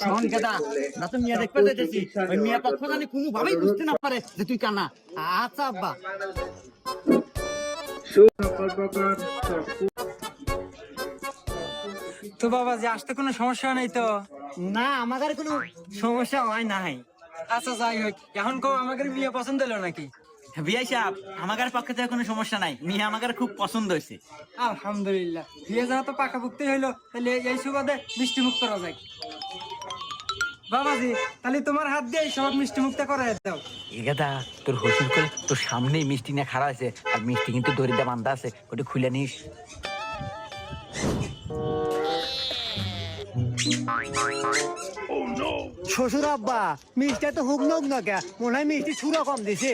শোন গেদা, না তো মিয়া দেখতে যেতেছি, ওই মিয়া পক্ষ জানি কোনোভাবেই বুঝতে না পারে যে তুই কানা। আচ্ছা আব্বা। তো বাবা যে আসতে কোনো সমস্যা নেই তো? না, আমাদের কোনো সমস্যা হয় নাই। আচ্ছা যাই হোক, এখন কো আমাদের বিয়ে পছন্দ হলো নাকি? বিয়াই সাহেব, আমাদের পক্ষে তো কোনো সমস্যা নাই, মিয়া আমাদের খুব পছন্দ হয়েছে। আলহামদুলিল্লাহ, বিয়ে যাওয়া তো পাকাপুক্তি হইলো, তাহলে এই সুবাদে মিষ্টি মুখ করা যায়। বাবাজি, তাহলে তোমার হাত দিয়ে সব মিষ্টি মুখটা করাই দাও। এ গেদা, তোর হসুর করে তোর সামনেই মিষ্টি নিয়ে খাড়া আছে, আর মিষ্টি কিন্তু দড়িতে বান্ধা আছে, ওটা খুলে নিস। শ্বশুর আব্বা, মিষ্টি তো হুক নক না কে, মনে হয় মিষ্টি ছুরা কম দিছে।